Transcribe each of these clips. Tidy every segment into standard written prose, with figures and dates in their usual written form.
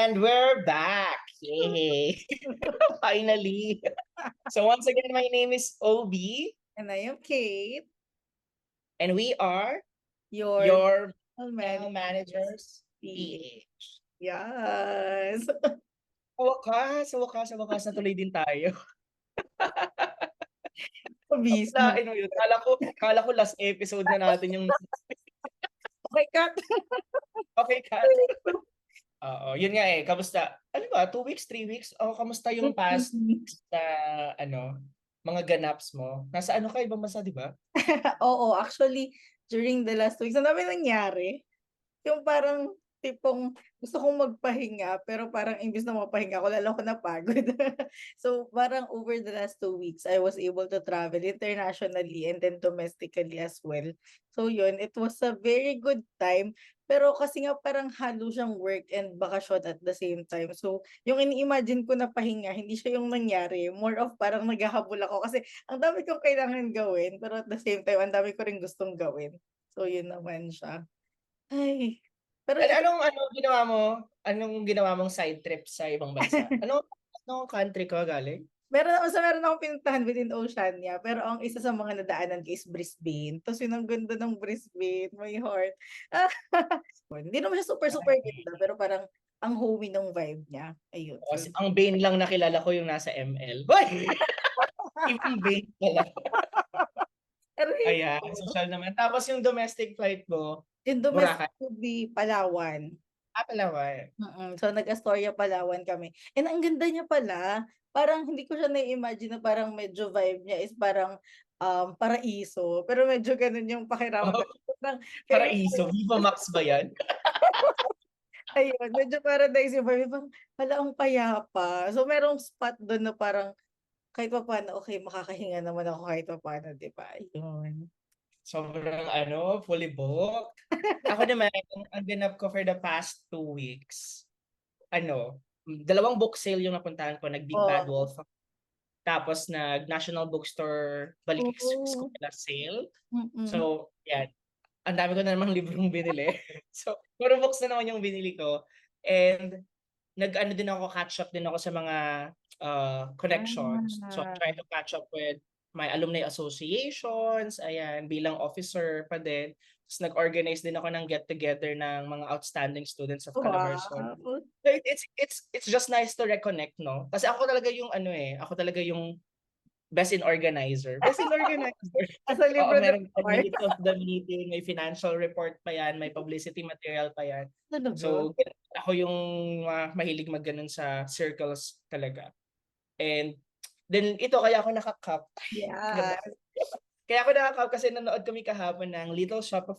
And we're back. Yay. Finally. So once again, my name is Obi, And I am Kate, and we are your your man. Mail Managers PH. Yes. Sa wakas, natuloy din tayo. Busy. Lain mo yun. Kala ko last episode na natin yung Okay, cut. okay, cut. Oo, yun nga eh. Kamusta? Ano ba? 2 weeks, 3 weeks? O, kamusta yung past sa, mga ganaps mo? Nasa ano ka? Ibang bansa, di ba? Oo, actually, during the last weeks, ang dami nangyari. Yung parang tipong gusto kong magpahinga, pero parang imbis na mapahinga ako, lalo ko napagod. So, parang over the last 2 weeks, I was able to travel internationally and then domestically as well. So, yun, it was a very good time. Pero kasi nga parang halo siyang work and bakasyon at the same time. So, yung ini-imagine ko na pahinga, hindi siya yung nangyari. More of parang naghahabol ako kasi ang dami kong kailangan gawin, pero at the same time, ang dami ko rin gustong gawin. So, yun naman siya. Ay, pero ito Anong ginawa mo? Anong ginawa mong side trip sa ibang bansa? Anong country ka galing? meron akong pinuntahan within Oceania, pero ang isa sa mga nadaanan ko is Brisbane. Tapos yun ang ganda ng Brisbane, my heart. Hindi naman siya super, super ganda, pero parang ang homey ng vibe niya. Ayun. So, Ang Bain lang nakilala ko yung nasa ML. Hoy! Ibang Bain pala. pero yun, Ayan, social naman. Tapos yung domestic flight mo, yung domestic Boracay. would be Palawan. Palawan. So, nag-Astoria, Palawan kami. And ang ganda niya pala, parang hindi ko siya na-imagine na parang medyo vibe niya is parang paraiso. Pero medyo ganun yung Oh, pakiramdam. Parang, feeling Paraiso. Viva Max ba yan? ayun, medyo paradise yung vibe. Parang, hala, ang payapa. So, merong spot doon na parang kahit pa paano, okay, makakahinga naman ako kahit pa paano, di ba? Ayun. Sobrang fully booked. Ako naman, ang ganap ko for the past 2 weeks, dalawang book sale yung napuntahan ko. Nag-Big Bad Oh. Wolf. Tapos nag-National Bookstore Balik Oo. Eskwela sale. Mm-mm. So, yan. Ang dami ko na namang librong binili. So, puro books na naman yung binili ko. And nag-ano din ako, catch up din ako sa mga connections. So, I'm Ah. trying to catch up with my alumni associations, ayan, bilang officer pa din. Tapos nag-organize din ako ng get-together ng mga outstanding students of Calabarzon. Wow. So it's just nice to reconnect, no? Kasi ako talaga yung ako talaga yung best in organizer. Best in organizer. As a Oo, libro na meron part. minutes of the meeting, may financial report pa yan, may publicity material pa yan. Talaga? So, ako yung mahilig magganon sa circles talaga. And then ito, kaya ako nakakap. Yeah. Ganda. Kaya ako nakakap kasi nanood kami kahapon ng Little Shop of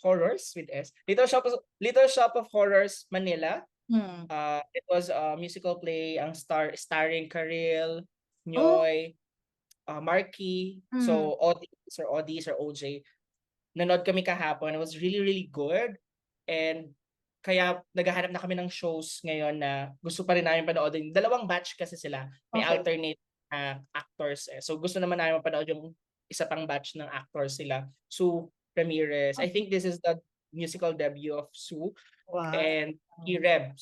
Horrors with S. Little Shop of Horrors Manila. Hmm. It was a musical play ang starring Karil, Oh. Nyoy, Marky, Hmm. so Odis or OJ. Nanood kami kahapon. It was really, really good. And kaya naghahanap na kami ng shows ngayon na gusto pa rin namin panoodin. Dalawang batch kasi sila. May Okay. alternate actors eh. So gusto naman namin mapanood yung isa pang batch ng actors sila. Sue Ramirez. I think this is the musical debut of Sue. Wow. And si Reb.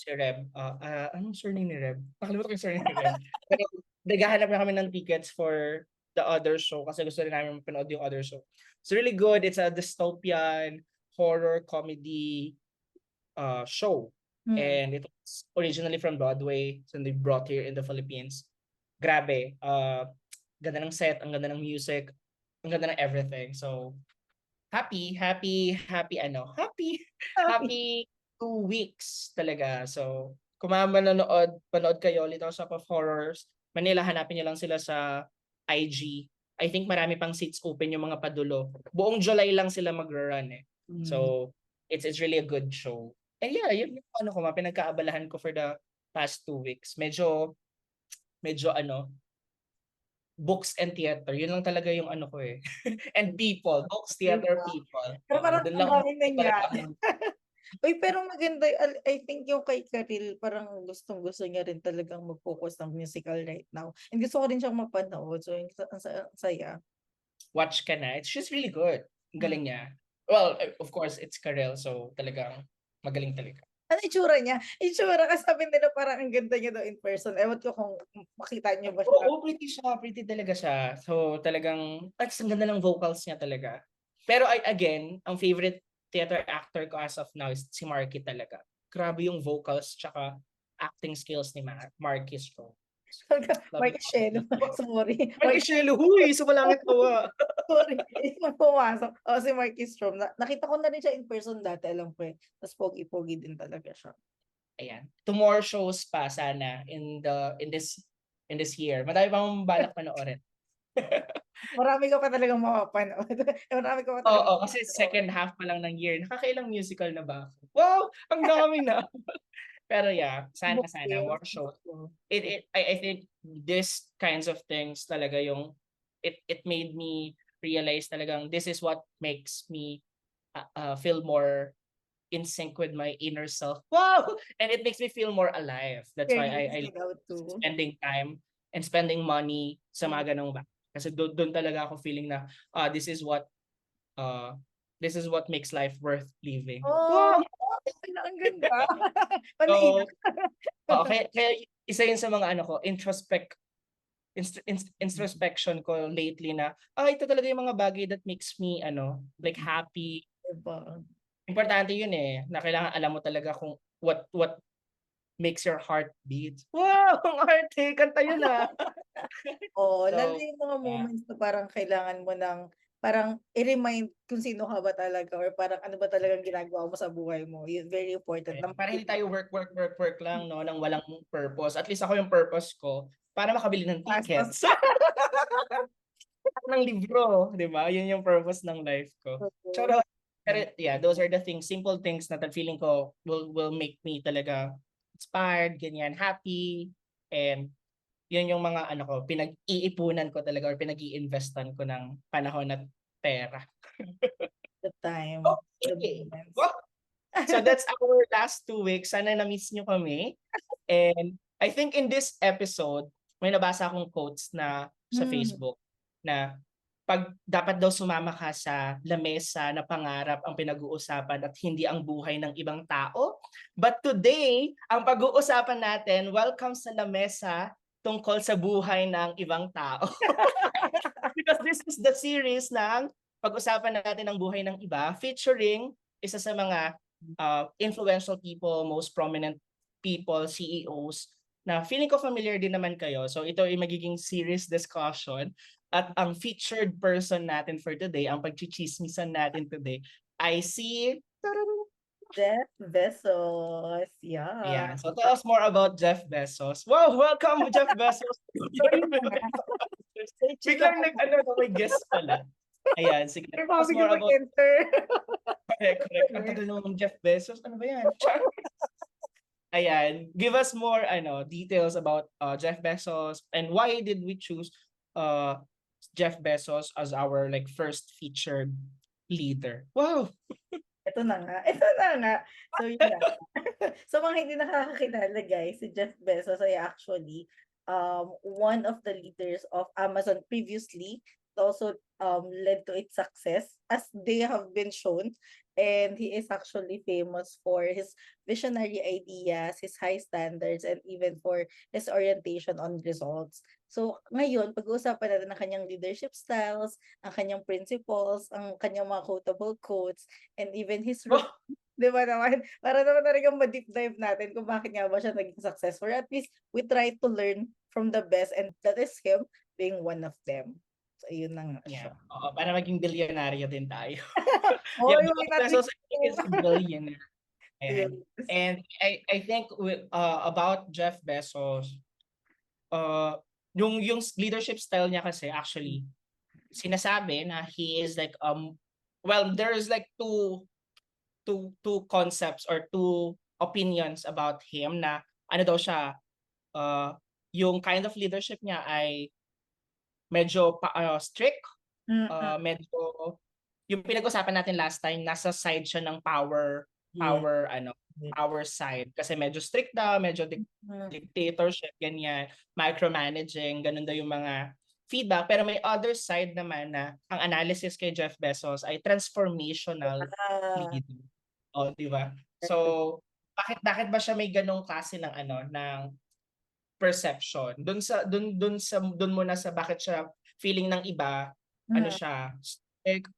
Anong surname ni Reb? Nakalimutan ko yung surname ni Reb. Pero naghahanap na kami ng tickets for the other show kasi gusto rin namin mapanood yung other show. It's really good. It's a dystopian horror comedy show. Hmm. And it was originally from Broadway, so they brought here in the Philippines. Grabe. Ganda ng set, ang ganda ng music, ang ganda ng everything. So, happy, Happy. happy 2 weeks talaga. So, kung panood kayo, Little Shop of Horrors, Manila, hanapin niyo lang sila sa IG. I think marami pang seats open yung mga padulo. Buong July lang sila magra-run eh. Hmm. So, it's really a good show. And yeah, yun yung pinagkaabalahan ko for the past 2 weeks. Medyo books and theater. Yun lang talaga yung ko eh. And people, books, theater, Diba? people. Pero Oo, parang doon ang lang daming talaga nangyari. ako. Uy, pero maganda, I think yung kay Karil, parang gustong-gusto niya rin talagang mag-focus ng musical right now. And gusto ko rin siyang mapanood. So, ang saya. Watch ka na. She's really good. Ang Hmm. galing niya. Well, of course, it's Karel, so talagang magaling talaga. Ano itsura niya? Itsura kasi sabi nila parang ang ganda niya daw in person. Ewan ko kung makita niyo ba siya. Oo, pretty talaga siya. So, talagang ang ganda ng vocals niya talaga. Pero again, ang favorite theater actor ko as of now is si Marky talaga. Grabe yung vocals tsaka acting skills ni Marky Strong. Love Mark it. Shelo, sorry. Marky Shelo, huy! Sumalangit tawa. Sorry, yung pumasok. Si Marky Strom. Nakita ko na rin siya in person dati, alam ko eh. Tapos pogi-pogi din talaga siya. Ayan. Two more shows pa sana in this year. Madami pang balak panoorin. Marami ka pa talagang mapapanood. Marami ka pa talagang Oo, kasi second half pa lang ng year. Nakakailang musical na ba ako? Wow! Ang dami na. Pero yeah, sana book more sales. shows. I think this kinds of things talaga yung it made me realize talagang this is what makes me feel more in sync with my inner self. Wow! And it makes me feel more alive. That's why Really I stick out too. spending time and spending money sa mga ganong ba. Kasi doon talaga ako feeling na this is uh what makes life worth living. Oh, Wow! ang ganda. Panaiyak. So, kaya isa yun sa mga ano ko, introspection ko lately na, ito talaga yung mga bagay that makes me, like happy. Diba? Importante yun eh, na kailangan alam mo talaga kung what makes your heart beat. Wow! Ang arte! Kanta yun ah! Oo, lalo So, yung mga yeah. moments na parang kailangan mo ng parang i-remind kung sino ka ba talaga or parang ano ba talagang ginagawa mo sa buhay mo. Yun, very important. Para hindi tayo work lang, no, nang walang purpose. At least ako yung purpose ko, para makabili ng Pastos. tickets. Ng libro, di ba? Yun yung purpose ng life ko. Pero yeah, those are the things, simple things na feeling ko will make me talaga inspired, ganyan, happy, and yun yung mga ano ko, pinag-iipunan ko talaga or pinag-iinvestan ko ng panahon at pera. The time. The Okay. moments. Wow. So that's our last 2 weeks. Sana na-miss nyo kami. And I think in this episode, may nabasa akong quotes na sa Facebook na pag dapat daw sumama ka sa lamesa na pangarap ang pinag-uusapan at hindi ang buhay ng ibang tao. But today, ang pag-uusapan natin, welcome sa lamesa tungkol sa buhay ng ibang tao. Because this is the series ng pag-usapan natin ang buhay ng iba, featuring isa sa mga influential people, most prominent people, CEOs, na feeling ko familiar din naman kayo. So ito ay magiging series discussion. At ang featured person natin for today, ang pagchichismisan natin today, I see Jeff Bezos. Yeah. yeah. So tell us more about Jeff Bezos. Wow, welcome Jeff Bezos. Biglang may guest pala. Ayan, sige. Tell us more about correct. Ang tagal naman Jeff Bezos. Ano ba yan? Ayan, give us more details about Jeff Bezos and why did we choose Jeff Bezos as our like first featured leader. Wow. Ito na nga. So, yun na. So, mga hindi nakakakilala, guys, si Jeff Bezos ay actually one of the leaders of Amazon previously. It also led to its success as they have been shown. And he is actually famous for his visionary ideas, his high standards, and even for his orientation on results. So, ngayon, pag-uusapan natin ang kanyang leadership styles, ang kanyang principles, ang kanyang mga quotable quotes, and even his Oh, di ba naman? Para naman talagang ma-deep dive natin kung bakit nga ba siya naging successful. At least, we try to learn from the best and that is him being one of them. So, yun na nga siya. yeah. Oo, para maging bilyonaryo din tayo. Oh, Yeah, yung Jeff kita Bezos I think is a billionaire. Yes. And I think about Jeff Bezos, yung leadership style niya kasi actually sinasabi na he is like well, there's like two concepts or two opinions about him na ano daw siya, yung kind of leadership niya ay medyo strict, medyo yung pinag-usapan natin last time, nasa side siya ng power Yeah. power side kasi medyo strict daw, medyo dictatorship, ganyan, micromanaging, ganun daw yung mga feedback. Pero may other side naman na ang analysis kay Jeff Bezos ay transformational leader. Oh, di ba? So, bakit ba siya may ganong klase ng ng perception? Doon muna sa bakit siya feeling ng iba, ano Mhm. siya, strict,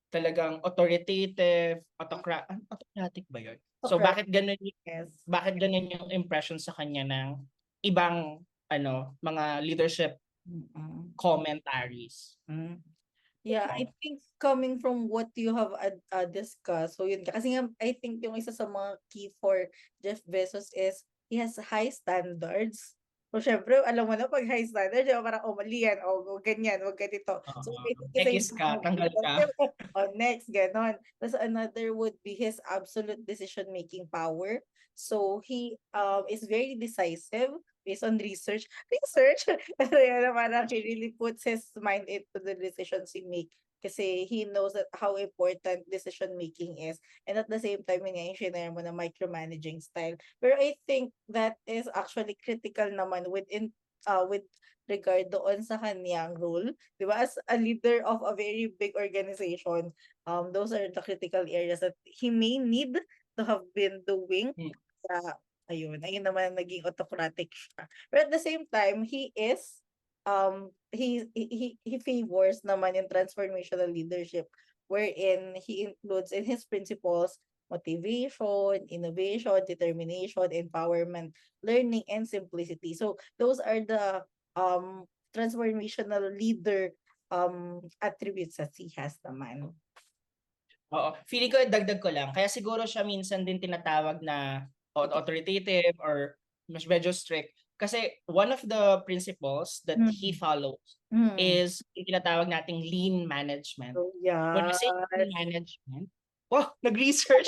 talagang authoritative, autocratic ba 'yun? So Socrates, yes. bakit ganun yung impression sa kanya ng ibang mga leadership Mm. commentaries? Hmm. Yeah, I Oo. think coming from what you have discussed, so yun kasi nga I think yung isa sa mga key for Jeff Bezos is he has high standards. So syempre alam mo na 'pag high standards, 'di ba parang, "Oh, mali yan, oh, wag ganyan, wag ganito." So Oo. I think isa Ekis yun sa ka, mga tanggal ka. oh, next, gano'n. Tapos another would be his absolute decision-making power. So he is very decisive based on research, pero yun na parang he really puts his mind into the decisions he make kasi he knows that how important decision making is, and at the same time yun nga yung shinare mo na micromanaging style. Pero I think that is actually critical naman with regard doon sa kaniyang role, 'di ba? As a leader of a very big organization, those are the critical areas that he may need to have been doing. Hmm, Sa ayun naman naging autocratic siya. But at the same time, he favors naman yung transformational leadership wherein he includes in his principles motivation, innovation, determination, empowerment, learning, and simplicity. So those are the transformational leader attributes that he has naman. oo. Feeling ko dagdag ko lang, kaya siguro siya minsan din tinatawag na authoritative or mas medyo strict kasi one of the principles that he Mm. follows Mm. is yung tinatawag nating lean management. So When we say lean yes. management, wow, nag-research.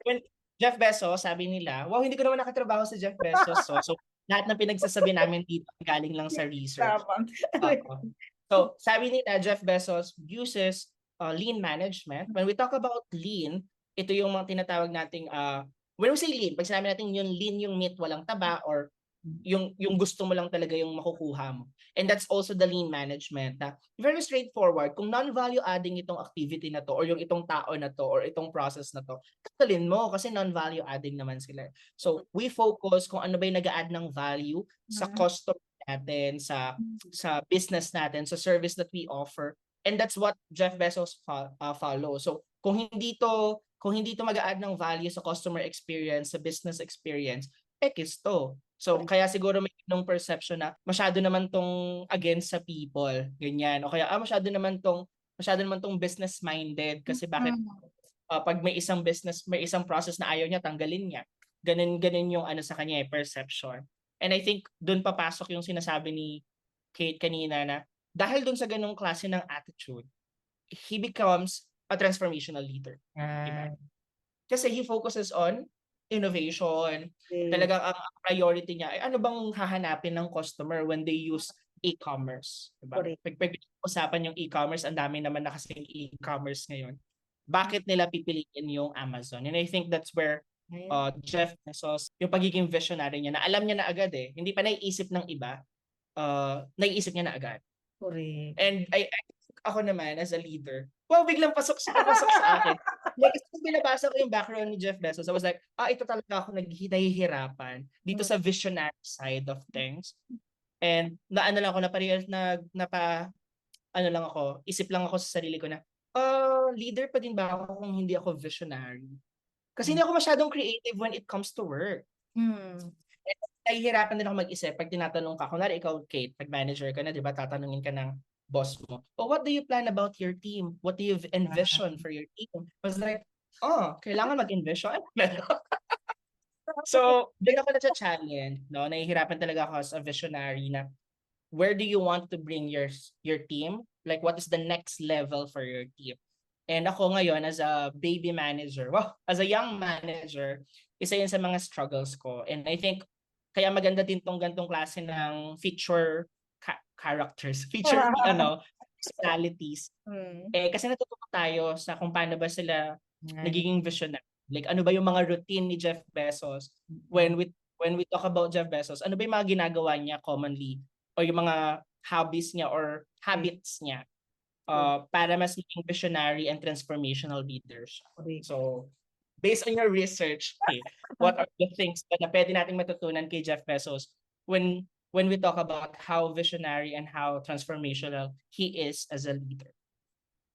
When Jeff Bezos, sabi nila, wow, hindi ko naman nakatrabaho sa Jeff Bezos. So lahat ng pinagsasabi namin dito galing lang sa research. Tamang Oo. So, sabi nila Jeff Bezos uses lean management. When we talk about lean, ito yung mga tinatawag nating when we say lean, pag sinabi natin yung lean yung meat walang taba or yung gusto mo lang talaga yung makukuha mo. And that's also the lean management na very straightforward. Kung non-value adding itong activity na to or yung itong tao na to or itong process na to, tanggalin mo kasi non-value adding naman sila. So, we focus kung ano ba yung nag-add ng value sa Mhm. customer natin, sa business natin, sa service that we offer. And that's what Jeff Bezos follow. So, kung hindi to mag-add ng value sa customer experience, sa business experience, ekis to. So, kaya siguro may ganung perception na masyado naman tong against sa people, ganyan. O kaya, masyado naman tong business-minded kasi bakit Mm. pag may isang process na ayaw niya, tanggalin niya. Ganun yung sa kanya perception. And I think doon papasok yung sinasabi ni Kate kanina na dahil doon sa ganung klase ng attitude, he becomes a transformational leader. Diba? Ah, Kasi he focuses on innovation. okey. Talagang ang priority niya ay ano bang hahanapin ng customer when they use e-commerce, 'di ba? Correct. Pag usapan yung e-commerce, ang dami naman na kasing e-commerce ngayon. Bakit nila pipiliin yung Amazon? And I think that's where Ayun, Jeff Bezos, yung pagiging visionary niya na alam niya na agad hindi pa naiisip ng iba, naiisip niya na agad. correct. And ako naman as a leader, wow, biglang papasok sa akin. Like, kasi kung binabasa ko yung background ni Jeff Bezos, I was like, ito talaga ako nahihirapan dito Hmm. sa visionary side of things. And naano lang ako, ano lang ako, isip lang ako sa sarili ko na, leader pa din ba ako kung hindi ako visionary? Kasi Hmm. hindi ako masyadong creative when it comes to work. Hmm. Nahihirapan din ako mag-isip pag tinatanong ka, kunwari ikaw, Kate, pag manager ka na, di ba, tatanungin ka ng boss mo, oh, what do you plan about your team? What do you Ah, envision for your team? I was like, kailangan mag-envision? So, doon ako na-challenge, no? Nahihirapan talaga ako as a visionary na where do you want to bring your team? Like, what is the next level for your team? And ako ngayon, as a baby manager, as a young manager, isa yun sa mga struggles ko. And I think, kaya maganda din tong gantong klase ng feature characters, feature, personalities. Hmm. Kasi natututo tayo sa kung paano ba sila Yan. nagiging visionary. Like, ano ba yung mga routine ni Jeff Bezos when Mm. we talk about Jeff Bezos, ano ba yung mga ginagawa niya commonly o yung mga hobbies niya or Correct, habits niya para mas maging visionary and transformational leader siya. correct. So, based on your research, okay, what are the things na pwede nating matutunan kay Jeff Bezos when we talk about how visionary and how transformational he is as a leader?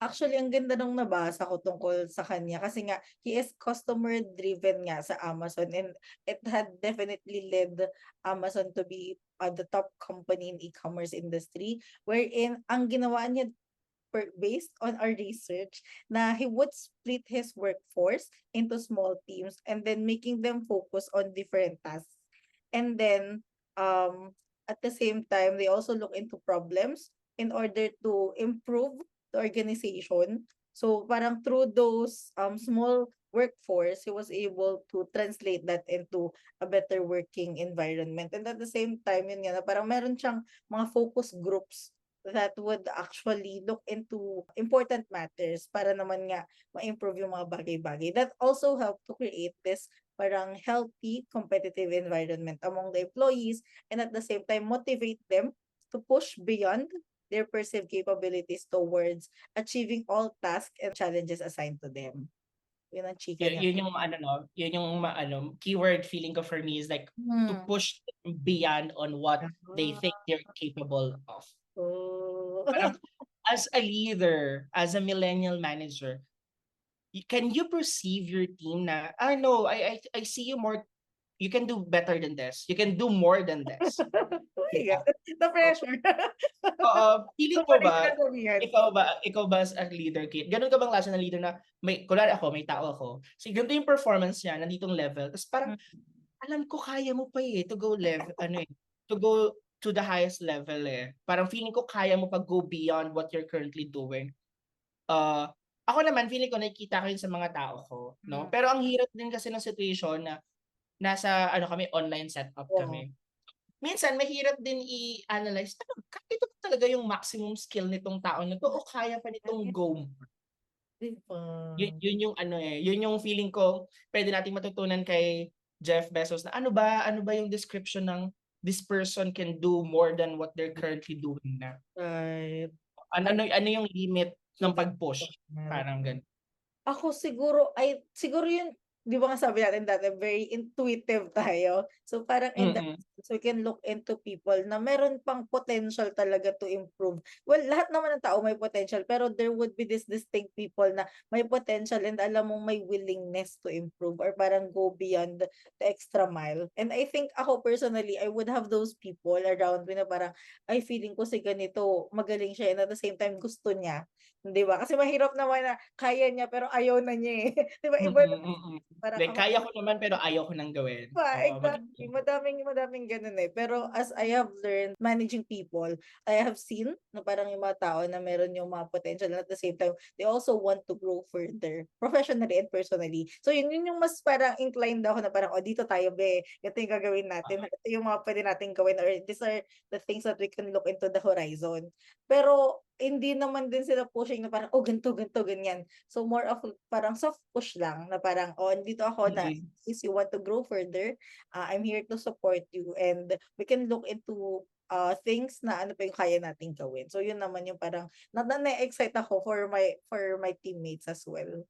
Actually, ang ganda nung nabasa ko tungkol sa kanya kasi nga he is customer driven nga sa Amazon, and it had definitely led Amazon to be the top company in e-commerce industry, wherein ang ginawa niya based on our research na he would split his workforce into small teams and then making them focus on different tasks. And then at the same time, they also look into problems in order to improve the organization. So parang through those small workforce, he was able to translate that into a better working environment. And at the same time, yun nga, na parang meron siyang mga focus groups that would actually look into important matters para naman nga ma-improve yung mga bagay-bagay. That also helped to create this parang healthy, competitive environment among the employees, and at the same time motivate them to push beyond their perceived capabilities towards achieving all tasks and challenges assigned to them. Yun ang chika niya. Yun yung ano no, yun yung keyword feeling ko for me is like to Hmm. push them beyond on what they think they're capable of. Oh. Parang as a leader, as a millennial manager, can you perceive your team na, I know, I see you more, you can do better than this. You can do more than this. Oh my Diba? God, the pressure. Oo, feeling mo Tuloy ba, sinasabihan. ikaw ba as a leader, Kate, ganun ka bang klase ng leader na kunwari ako, may tao ako, so ganito yung performance niya, nanditong level, tapos parang, alam ko kaya mo pa to go level, to go to the highest level Parang feeling ko kaya mo pa go beyond what you're currently doing. Ako naman, feeling ko nakikita ko yun sa mga tao ko, no? Pero ang hirap din kasi ng situation na nasa kami, online setup Oo. kami. Minsan mahirap din i-analyze, ito ba talaga yung maximum skill nitong tao na 'to o kaya pa nitong go more? Di ba? Yun yung yun yung feeling ko puwede nating matutunan kay Jeff Bezos na ano ba yung description ng this person can do more than what they're currently doing na. Right. Ano yung limit ng pag-push, parang gano'n. Ako siguro yun, 'di ba nga sabi natin dati very intuitive tayo. So parang in that Mm, sense, we can look into people na meron pang potential talaga to improve. Well, lahat naman ng tao may potential, pero there would be this distinct people na may potential and alam mong may willingness to improve or parang go beyond the extra mile. And I think ako personally, I would have those people around me na parang, ay feeling ko si ganito, magaling siya and at the same time gusto niya. 'Di ba? Kasi mahirap naman na kaya niya pero ayaw na niya, eh. 'Di ba iba parang Like ako kaya ko naman pero ayaw ko ng gawin. Oo, exactly. Madaming gano'n, eh. Pero as I have learned managing people, I have seen na parang yung mga tao na meron yung mga potential and at the same time, they also want to grow further, professionally and personally. So yun yung mas parang inclined ako na parang, "Oh, dito tayo be, ito yung gagawin natin, ito yung mga puwede nating gawin or these are the things that we can look into the horizon." Pero hindi naman din sila pushing na parang, "Oh, ganito, ganito, ganyan." So more of parang soft push lang na parang, "Oh, andito ako na mm. if you want to grow further, I'm here to support you and we can look into things na ano pa yung kaya nating gawin." So yun naman yung parang na-excite ako for my teammates as well.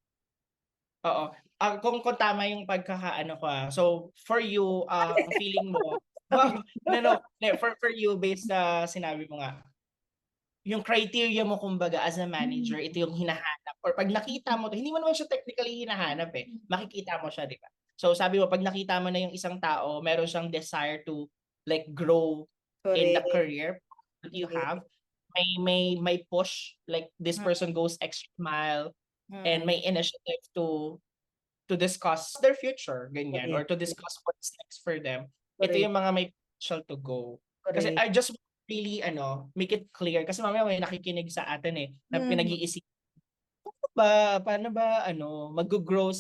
Oo. Kung tama yung pagkakaano ko, So, for you, ang feeling mo no, for you based sa sinabi mo nga, yung criteria mo kumbaga as a Hmm. manager, ito yung hinahanap or 'pag nakita mo 'to, hindi mo naman siya technically hinahanap, makikita mo siya, 'di ba? So, sabi mo 'pag nakita mo na yung isang tao meron siyang desire to like grow in the Correct, career that you correct. have, may push, like this Hmm, person goes extra mile and hmm. may initiative to discuss their future, ganyan, or Correct, to discuss what's next for them. Ito correct, yung mga may potential to go. Kasi correct. I just really make it clear kasi mamaya may nakikinig sa atin na Hmm, pinag-iisip, paano ba maggo-grow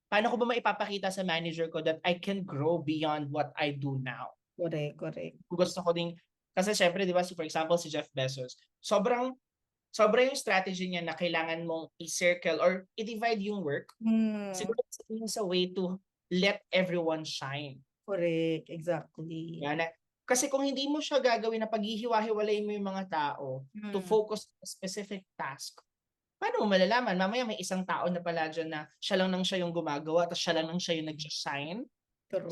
paano ko ba maipapakita sa manager ko that I can grow beyond what I do now? correct. Gusto ko ding kasi siyempre 'di ba, for example si Jeff Bezos, sobra yung strategy niya na kailangan mong i-circle or i-divide yung work. Hmm, Siguro it's a way to let everyone shine. correct, exactly. Yan, kasi kung hindi mo siya gagawin na paghihiwa-hiwalayin mo yung mga tao to Hmm, focus on a specific task, paano mo malalaman? Mamaya may isang tao na pala dyan na siya lang nang siya yung gumagawa, tapos siya lang nang siya yung nag-shine.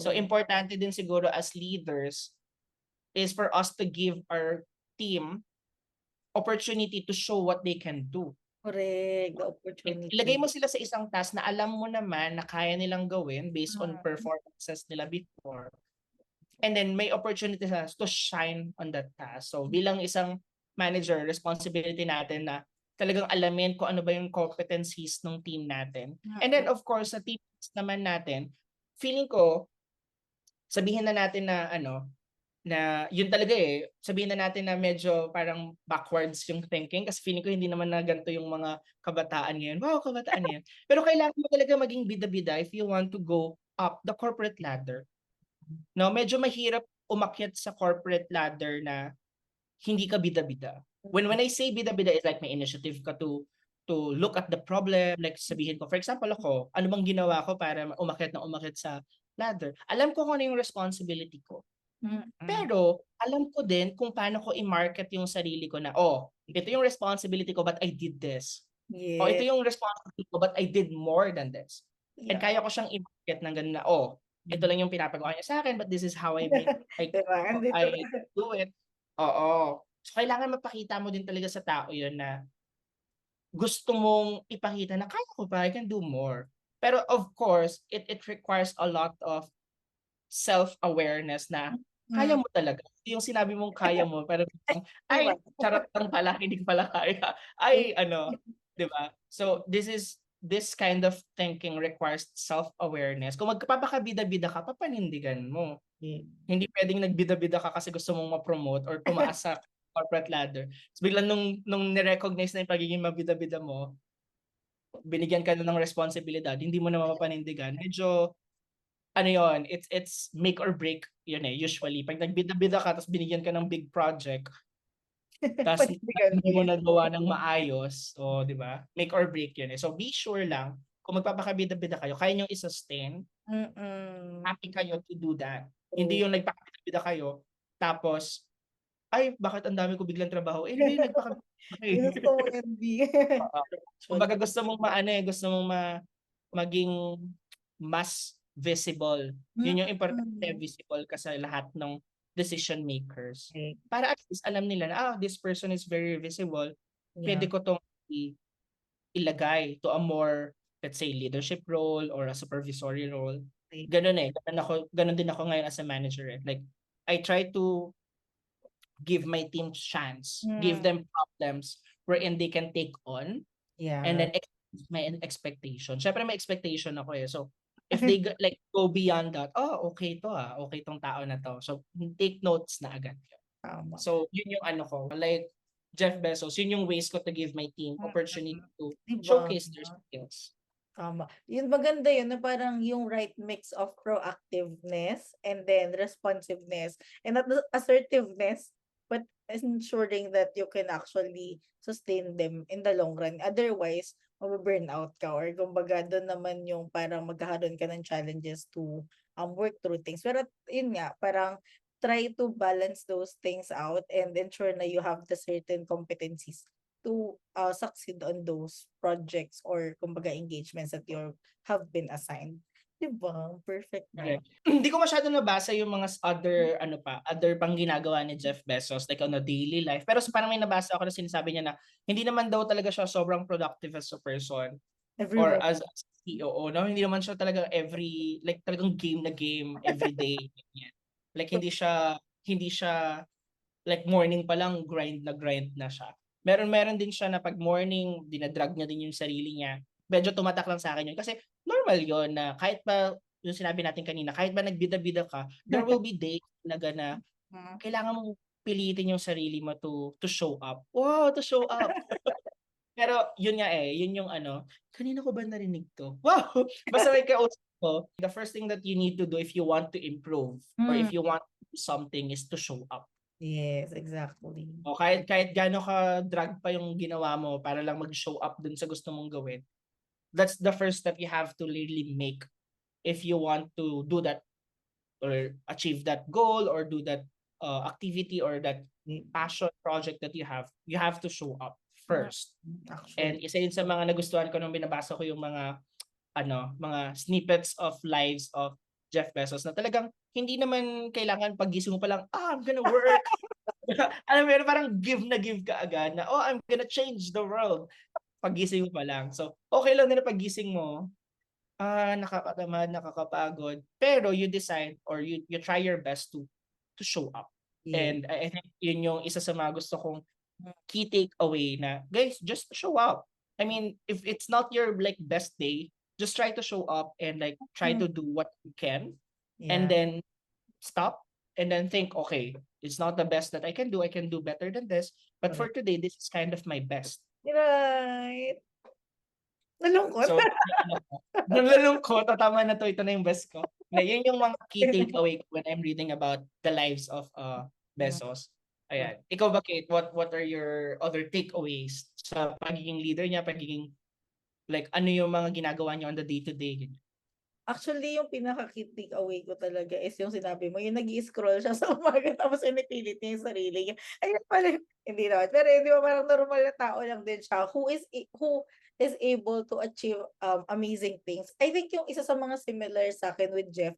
So, True. importante din siguro as leaders is for us to give our team opportunity to show what they can do. Correct, the Ilagay mo opportunity. sila sa isang task na alam mo naman na kaya nilang gawin based on Mm. performances nila before. And then may opportunity sila to shine on that task. So bilang isang manager, responsibility natin na talagang alamin kung ano ba yung competencies ng team natin. And then Mm. of course, sa teams naman natin, feeling ko, sabihin na natin na na yun talaga sabihin na natin na medyo parang backwards yung thinking kasi feeling ko hindi naman na ganito yung mga kabataan ngayon. Wow, kabataan ngayon. Pero kailangan mo talaga maging bida-bida if you want to go up the corporate ladder. No, medyo mahirap umakyat sa corporate ladder na hindi ka bida-bida. When I say bida-bida, it's like may initiative ka to look at the problem, like sabihin ko, for example ako, ano bang ginawa ko para umakyat sa ladder? Alam ko kung ano yung responsibility ko. Mm. Pero alam ko din kung paano ko i-market yung sarili ko na, ito yung responsibility ko but I did this. O ito Yes. yung responsibility ko but I did more than this. And Yeah. kaya ko siyang i-market ng ganun na, ito lang yung pinapagawa niya sa akin but this is how I Diba? Andito I do it. Oo. So kailangan mapakita mo din talaga sa tao yun na gusto mong ipakita na kaya ko pa, I can do more. Pero of course, it requires a lot of self-awareness na kaya Mm. mo talaga. Yung sinabi mong kaya mo, pero Diba? ay, charot lang pala, hindi ko pala kaya. Ay, di ba? So, this kind of thinking requires self-awareness. Kung magpapakabida-bida ka, papanindigan mo. Hindi pwedeng nagbida-bida ka kasi gusto mong ma-promote or tumaas sa corporate ladder. So, biglang nung ni-recognize na yung pagiging mabida-bida mo, binigyan ka na ng responsibilidad, hindi mo na mapapanindigan. Medyo yon, it's make or break yun usually. Pag nagbida-bida ka tapos binigyan ka ng big project, tapos Panindigan mo hindi mo yan. nagawa ng maayos, di ba? Make or break yun. So be sure lang, kung magpapakabida-bida kayo, kaya nyo i-sustain, Mm. happy kayo to do that. True. Hindi yung nagpapakabida kayo, tapos, ay, bakit ang dami ko biglang trabaho? Hindi yung nagpakabida kayo. Ginusto mo MD. Oo. Kumbaga Actually. gusto mong gusto mong maging mas visible. Yun yung importante, Mm. visible ka sa lahat ng decision makers. Okay. Para at least alam nila na, this person is very visible. Pwede Yeah. ko tong ilagay to a more, let's say, leadership role or a supervisory role. Okay. Ganun ganun din ako ngayon as a manager. Like, I try to give my team chance, give Mm. them problems wherein they can take on, and Yeah. then my expectation. Syempre may expectation ako So if they go beyond that, okay to okay tong tao na to. So take notes na agad. Tama. So yun yung ko. Like Jeff Bezos, yun yung ways ko to give my team opportunity to Diba? showcase their skills. Tama. Yun maganda yun na parang yung right mix of proactiveness and then responsiveness and not assertiveness, but ensuring that you can actually sustain them in the long run. Otherwise, mababurn out ka or kumbaga doon naman yung parang magkakaroon ka ng challenges to work through things. Pero yun nga, parang try to balance those things out and ensure na you have the certain competencies to succeed on those projects or kumbaga engagements that you have been assigned. Diba? Perfect na. Correct. Hindi ko masyado nabasa yung mga other pang ginagawa ni Jeff Bezos like on a daily life. Pero parang may nabasa ako na sinasabi niya na hindi naman daw talaga siya sobrang productive as a person Every or moment. as a CEO. No, hindi naman siya talaga talagang game na game every day. Like hindi siya like morning pa lang grind na siya. Meron din siya na pag morning dinadrag niya din yung sarili niya. Medyo tumatak lang sa akin yun kasi normal yon na kahit pa yung sinabi natin kanina, kahit ba nagbida-bida ka, there will be days talaga na kailangan mong pilitin yung sarili mo to show up. Wow, to show up. Pero yun nga yun yung kanina ko ba narinig to? Wow! Basta may kausap ko, the first thing that you need to do if you want to improve or if you want to do something is to show up. Yes, exactly. O kahit gaano ka drag pa yung ginawa mo para lang mag-show up dun sa gusto mong gawin. That's the first step you have to really make if you want to do that or achieve that goal or do that activity or that passion project that you have to show up. first. And Actually. isa yun sa mga nagustuhan ko nung binabasa ko yung mga snippets of lives of Jeff Bezos na talagang hindi naman kailangan paggising mo pa lang, I'm gonna work. Alam mo yun, parang give na give ka agad na, I'm gonna change the world. Paggising mo pa lang. So, okay lang din na paggising mo, nakakatamad, nakakapagod, pero you decide or you try your best to show up. Yeah. And I think yun yung isa sa mga gusto kong key takeaway na, guys, just show up. I mean, if it's not your like best day, just try to show up and like try to do what you can, and Yeah. then stop and then think, okay, it's not the best that I can do. I can do better than this. But for Correct. today, this is kind of my best. Right. Nalungkot. So, nalulungkot, tama na to, ito na yung best ko. Na yun yung mga key takeaway ko when I'm reading about the lives of Bezos. Ayan. Ikaw ba, Kate, what are your other takeaways sa pagiging leader niya, pagiging like ano yung mga ginagawa niya on the day-to-day? Actually, yung pinaka-key takeaway ko talaga is yung sinabi mo, yung nag-i-scroll siya sa umaga tapos pinipilit niya yung sarili niya. Ayun pala, hindi naman. Pero di ba parang normal na tao lang din siya who is able to achieve amazing things. I think yung isa sa mga similar sa akin with Jeff,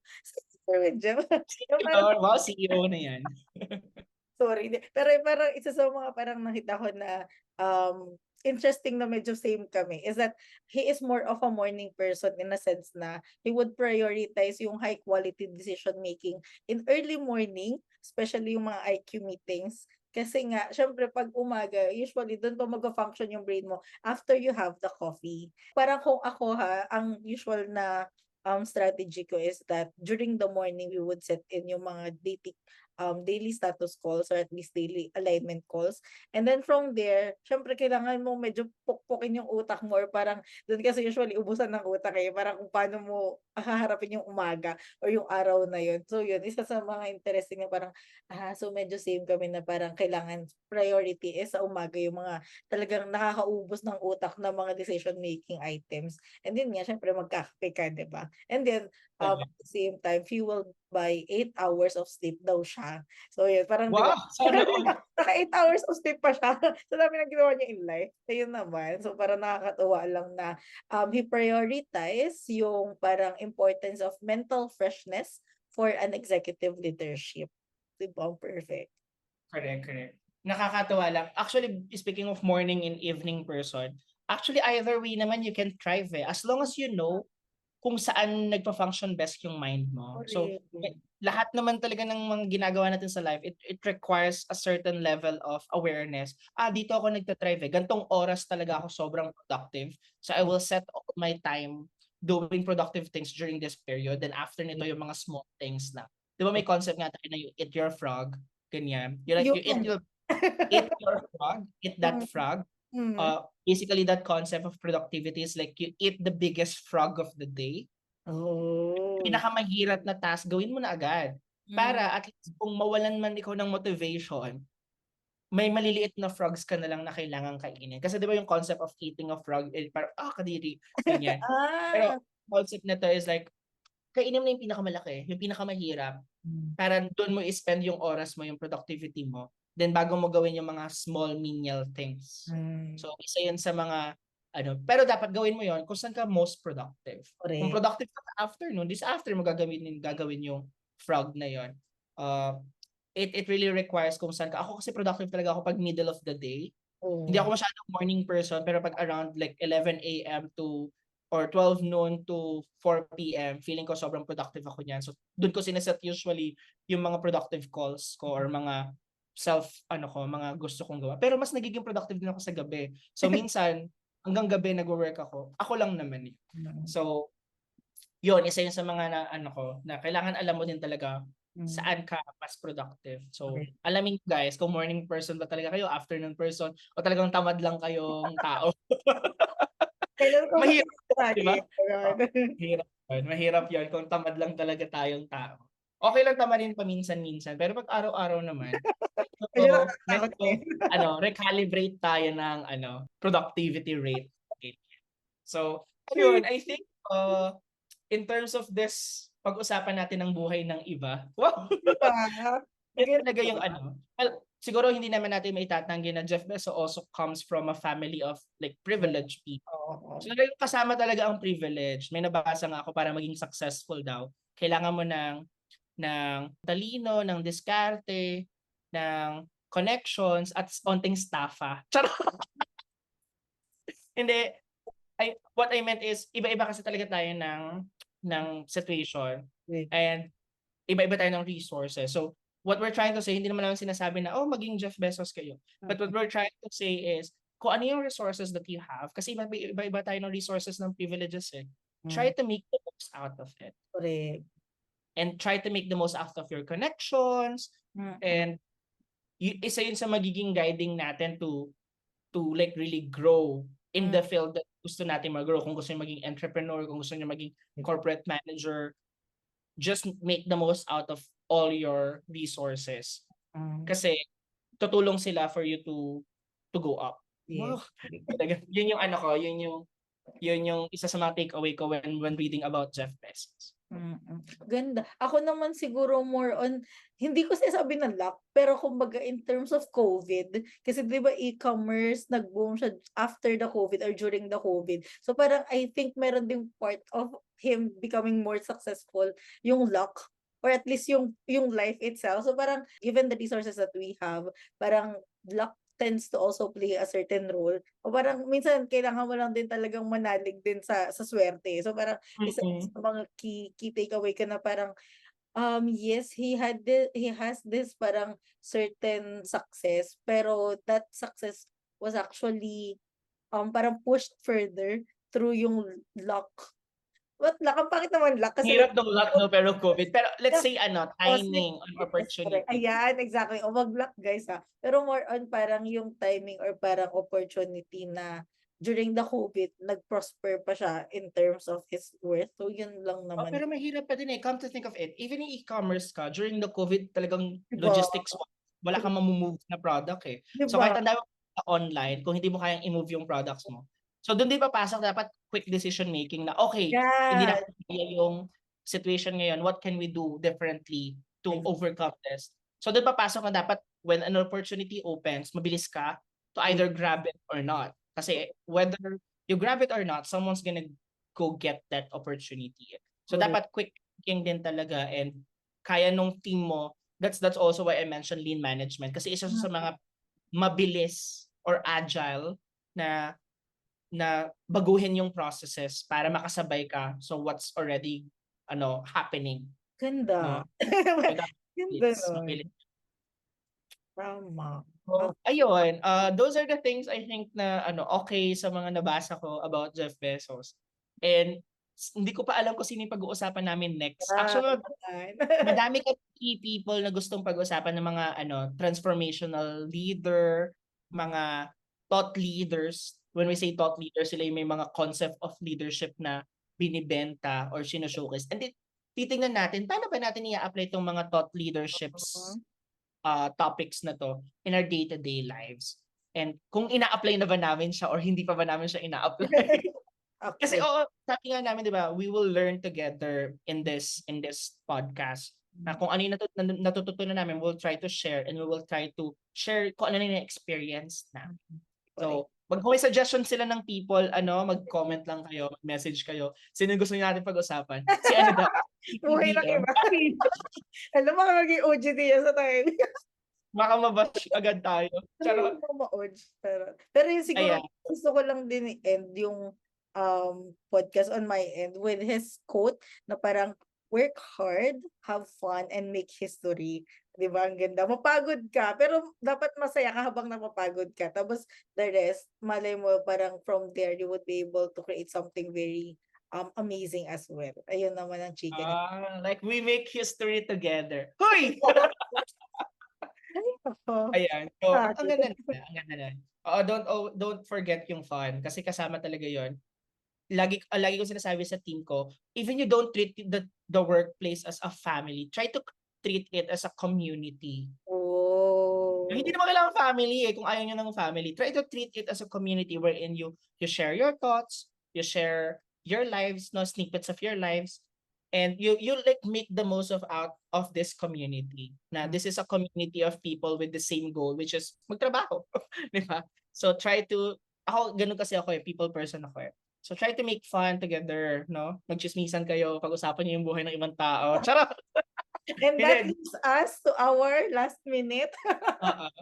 yung parang Wow, CEO na yan. sorry, pero parang isa sa mga parang nakita ko na interesting na medyo same kami is that he is more of a morning person in a sense na he would prioritize yung high quality decision making in early morning, especially yung mga IQ meetings. Kasi nga, syempre pag umaga, usually doon pa mag-function yung brain mo after you have the coffee. Parang kung ako ang usual na strategy ko is that during the morning, we would set in yung mga daily status calls or at least daily alignment calls. And then from there, syempre kailangan mo medyo pukpukin yung utak mo or parang doon kasi usually ubusan ng utak parang kung paano mo haharapin yung umaga or yung araw na yun. So yun, isa sa mga interesting na parang, so medyo same kami na parang kailangan priority is sa umaga yung mga talagang nakakaubos ng utak na mga decision making items. And then nga, syempre magkakape ka, di ba? And then, at the same time, fueled by 8 hours of sleep daw siya. So yun, parang di ba? Wow, sana all. Naka 8 hours of sleep pa siya. So dami ng ginawa niya in life. Ayun naman. So parang nakakatuwa lang na he prioritize yung parang importance of mental freshness for an executive leadership. Diba? Perfect. Correct. Nakakatuwa lang. Actually, speaking of morning and evening person, actually either way naman you can thrive as long as you know kung saan nagpa-function best yung mind mo. So, Correct. lahat naman talaga ng mga ginagawa natin sa life, it requires a certain level of awareness. Dito ako nagta-thrive Gantong oras talaga ako sobrang productive. So, I will set all my time doing productive things during this period. Then after nito, yung mga small things na. Di ba may concept nga tayo na you eat your frog, ganyan. You like, you eat Yun. your frog, eat that frog. Mm. Basically that concept of productivity is like you eat the biggest frog of the day. Oh. Pinakamahirap na task, gawin mo na agad. Para at least kung mawalan man ikaw ng motivation, may maliliit na frogs ka na lang na kailangan kainin. Kasi di ba yung concept of eating a frog, parang, kadiri, ganyan. Pero concept na to is like, kainin mo na yung pinakamalaki, yung pinakamahirap. Para doon mo i-spend yung oras mo, yung productivity mo. Then bago mo gawin yung mga small menial things. So isa yun sa mga pero dapat gawin mo yon kung saan ka most productive. Kung Correct. productive ka sa afternoon, this after mo gagawin yung frog na yon. It really requires kung saan ka. Ako kasi productive talaga ako pag middle of the day. Hindi ako masyadong morning person, pero pag around like 11 a.m. to or 12 noon to 4 p.m., feeling ko sobrang productive ako niyan. So, doon ko sineset usually yung mga productive calls ko or mga mga gusto kong gawa. Pero mas nagiging productive din ako sa gabi. So, minsan, hanggang gabi nagwo-work ako. Ako lang naman eh. So, yun, isa yun sa mga na kailangan alam mo din talaga saan ka mas productive. So, alamin guys, kung morning person ba talaga kayo, afternoon person, o talagang tamad lang kayong tao. Mahirap, di ba? Mahirap yun kung tamad lang talaga tayong tao. Okay lang tamarin paminsan-minsan, pero pag araw-araw naman, medyo recalibrate tayo ng productivity rate. Okay. So, yun, I think in terms of this, pag-usapan natin ng buhay ng iba. Wow! Diba? Yan talaga yung well, siguro hindi naman natin maitatanggi na Jeff Bezos also comes from a family of like privileged people. Oo. So talagang kasama talaga ang privilege. May nabasa nga ako para maging successful daw. Kailangan mo ng talino, ng diskarte, ng connections at onting staffa. Charot! Hindi. What I meant is iba-iba kasi talaga tayo ng situation Okay. and iba-iba tayo ng resources. So what we're trying to say, hindi naman namin sinasabi na maging Jeff Bezos kayo. But what we're trying to say is kung ano yung resources that you have, kasi iba-iba tayo ng resources ng privileges eh. Try to make the most out of it. Correct. And try to make the most out of your connections. And isa yun sa magiging guiding natin to like really grow in the field that gusto natin mag-grow. Kung gusto nyo maging entrepreneur, kung gusto nyo maging corporate manager, just make the most out of all your resources. Kasi tutulong sila for you to go up. Yes. Wow. Yun yung ano ko, yun yung isa sa mga takeaway ko when reading about Jeff Bezos. Ganda. Ako naman siguro more on, hindi ko sinasabi na luck, pero kumbaga in terms of COVID, kasi di ba e-commerce, nag-boom siya after the COVID or during the COVID. So parang I think meron ding part of him becoming more successful, yung luck, or at least yung life itself. So parang given the resources that we have, parang luck tends to also play a certain role. O parang minsan kailangan mo lang din talagang manalig din sa swerte. So parang isa sa mga key takeaway ka na parang yes, he has this parang certain success, pero that success was actually parang pushed further through yung luck. What luck? Ang pangit naman luck kasi Hirap ng luck no, pero COVID. Pero let's say timing on yes, opportunity. ayan, exactly. O mag-luck guys ha. Pero more on parang yung timing or parang opportunity na during the COVID, nag-prosper pa siya in terms of his worth. So yun lang naman. Pero mahirap pa din eh. Come to think of it, even yung e-commerce ka, during the COVID talagang Diba? logistics, wala kang mamumove na product eh. So Diba? kahit ang dami mo online, kung hindi mo kayang i-move yung products mo. So doon din papasok dapat quick decision making na okay, hindi na Yeah. kaya yung situation ngayon, what can we do differently to Exactly. overcome this? So doon papasok na dapat when an opportunity opens, mabilis ka to either grab it or not. Kasi whether you grab it or not, someone's gonna go get that opportunity. So dapat quick thinking din talaga and kaya nung team mo. That's also why I mentioned lean management kasi isa sa mga mabilis or agile na baguhin yung processes para makasabay ka so what's already happening. Ganda. Ganda nun. Tama. So, ayun, those are the things I think na okay sa mga nabasa ko about Jeff Bezos. And hindi ko pa alam kung sino yung pag-uusapan namin next. Actually, madami key people na gustong pag-usapan ng mga transformational leader, mga thought leaders. When we say thought leaders, sila yung may mga concept of leadership na binibenta or sino-showcase. And then, titingnan natin, paano ba natin i-apply itong mga thought leaderships topics na to in our day-to-day lives. And kung ina-apply na ba namin siya or hindi pa ba namin siya ina-apply. Kasi sabi nga namin, di ba, we will learn together in this podcast. Na kung ano yung natututunan namin, we'll try to share and we will try to share kung ano yung experience na. So, kung may suggestion sila ng people, mag-comment lang kayo, mag-message kayo. Sino yung gusto niyo natin pag-usapan? Si ano daw? Buhay ng iba. Alam mo, maging OGD yan sa tayo. Baka mabash agad tayo. Pero yung siguro, gusto ko lang din i-end yung podcast on my end with his quote na parang, work hard, have fun, and make history. Diba? Ang ganda. Mapagod ka, pero dapat masaya ka habang napapagod ka. Tapos, the rest, malay mo, parang from there, you would be able to create something very amazing as well. Ayun naman ang chicken. Like we make history together. Hoy! Ayan. So, ang ganda na. Don't forget yung fun kasi kasama talaga yon. Lagi ko sinasabi sa team ko, even you don't treat the workplace as a family, try to treat it as a community. Hindi naman kailangan family kung ayaw nyo ng family. Try to treat it as a community wherein you share your thoughts, you share your lives, snippets of your lives, and you like make the most of out of this community. Na this is a community of people with the same goal, which is magtrabaho, di ba? So try to ako ganun kasi ako people person ako eh. So try to make fun together, no? Magchismisan kayo, pag-usapan niyo yung buhay ng ibang tao. Charot. And that Hindi. leads us to our last minute. Oo.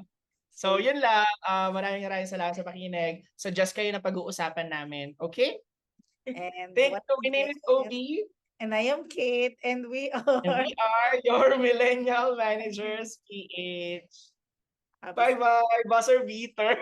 So yun lang, maraming salamat sa pakinig. Suggest kayo na pag-uusapan namin, okay? And Thank once you. My name is again, Obi, and I am Kate, and we and are we are your Millennial Managers PH. Happy Bye-bye, buzzer beater.